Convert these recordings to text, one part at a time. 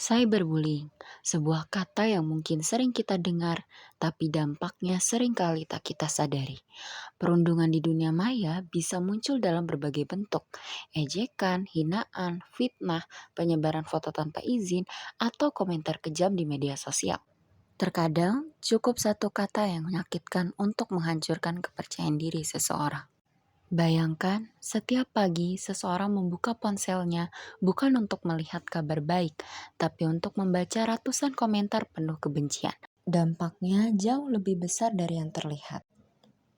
Cyberbullying, sebuah kata yang mungkin sering kita dengar, tapi dampaknya sering kali tak kita sadari. Perundungan di dunia maya bisa muncul dalam berbagai bentuk, ejekan, hinaan, fitnah, penyebaran foto tanpa izin, atau komentar kejam di media sosial. Terkadang, cukup satu kata yang menyakitkan untuk menghancurkan kepercayaan diri seseorang. Bayangkan, setiap pagi seseorang membuka ponselnya bukan untuk melihat kabar baik, tapi untuk membaca ratusan komentar penuh kebencian. Dampaknya jauh lebih besar dari yang terlihat.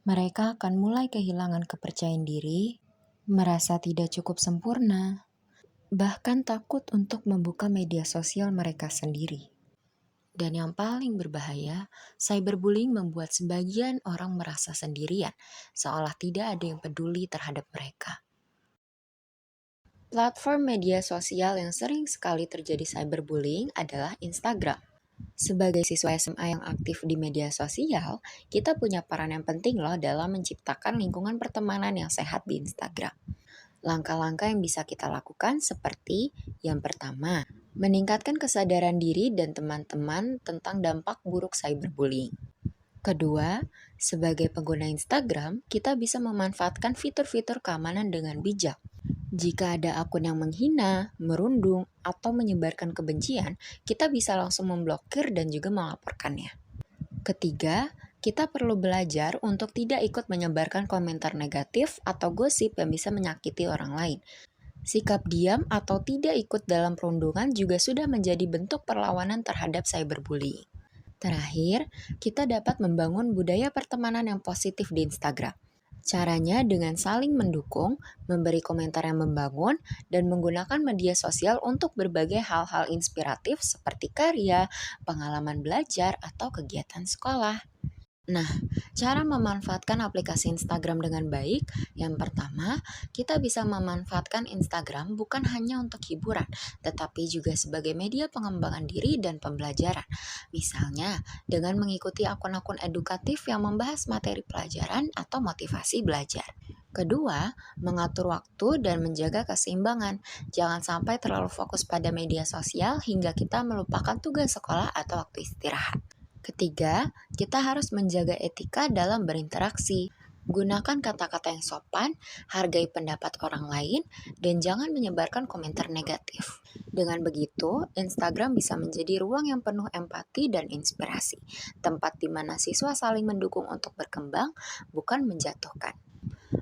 Mereka akan mulai kehilangan kepercayaan diri, merasa tidak cukup sempurna, bahkan takut untuk membuka media sosial mereka sendiri. Dan yang paling berbahaya, cyberbullying membuat sebagian orang merasa sendirian, seolah tidak ada yang peduli terhadap mereka. Platform media sosial yang sering sekali terjadi cyberbullying adalah Instagram. Sebagai siswa SMA yang aktif di media sosial, kita punya peran yang penting loh dalam menciptakan lingkungan pertemanan yang sehat di Instagram. Langkah-langkah yang bisa kita lakukan seperti yang pertama, meningkatkan kesadaran diri dan teman-teman tentang dampak buruk cyberbullying. Kedua, sebagai pengguna Instagram, kita bisa memanfaatkan fitur-fitur keamanan dengan bijak. Jika ada akun yang menghina, merundung, atau menyebarkan kebencian, kita bisa langsung memblokir dan juga melaporkannya. Ketiga, kita perlu belajar untuk tidak ikut menyebarkan komentar negatif atau gosip yang bisa menyakiti orang lain. Sikap diam atau tidak ikut dalam perundungan juga sudah menjadi bentuk perlawanan terhadap cyberbullying. Terakhir, kita dapat membangun budaya pertemanan yang positif di Instagram. Caranya dengan saling mendukung, memberi komentar yang membangun, dan menggunakan media sosial untuk berbagai hal-hal inspiratif seperti karya, pengalaman belajar, atau kegiatan sekolah. Nah, cara memanfaatkan aplikasi Instagram dengan baik, yang pertama, kita bisa memanfaatkan Instagram bukan hanya untuk hiburan, tetapi juga sebagai media pengembangan diri dan pembelajaran. Misalnya, dengan mengikuti akun-akun edukatif yang membahas materi pelajaran atau motivasi belajar. Kedua, mengatur waktu dan menjaga keseimbangan. Jangan sampai terlalu fokus pada media sosial hingga kita melupakan tugas sekolah atau waktu istirahat. Ketiga, kita harus menjaga etika dalam berinteraksi. Gunakan kata-kata yang sopan, hargai pendapat orang lain, dan jangan menyebarkan komentar negatif. Dengan begitu, Instagram bisa menjadi ruang yang penuh empati dan inspirasi, tempat di mana siswa saling mendukung untuk berkembang, bukan menjatuhkan.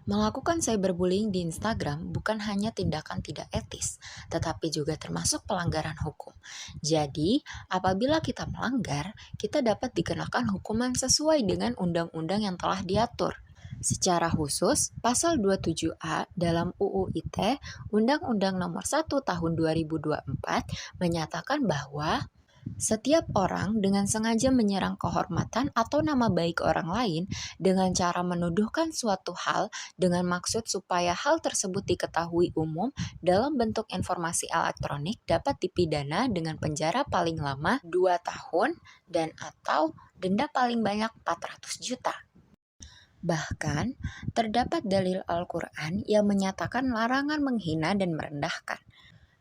Melakukan cyberbullying di Instagram bukan hanya tindakan tidak etis, tetapi juga termasuk pelanggaran hukum. Jadi, apabila kita melanggar, kita dapat dikenakan hukuman sesuai dengan undang-undang yang telah diatur. Secara khusus, Pasal 27A dalam UU ITE, Undang-Undang Nomor 1 Tahun 2024, menyatakan bahwa setiap orang dengan sengaja menyerang kehormatan atau nama baik orang lain dengan cara menuduhkan suatu hal dengan maksud supaya hal tersebut diketahui umum dalam bentuk informasi elektronik dapat dipidana dengan penjara paling lama 2 tahun dan atau denda paling banyak 400 juta. Bahkan, terdapat dalil Al-Quran yang menyatakan larangan menghina dan merendahkan.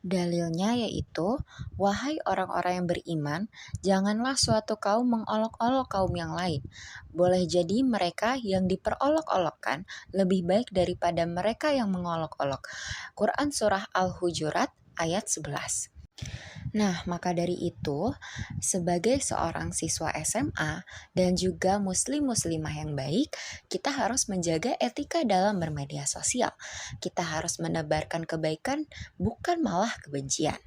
Dalilnya yaitu, wahai orang-orang yang beriman, janganlah suatu kaum mengolok-olok kaum yang lain. Boleh jadi mereka yang diperolok-olokkan lebih baik daripada mereka yang mengolok-olok. Quran Surah Al-Hujurat ayat 11. Nah, maka dari itu, sebagai seorang siswa SMA dan juga muslim-muslimah yang baik, kita harus menjaga etika dalam bermedia sosial. Kita harus menebarkan kebaikan, bukan malah kebencian.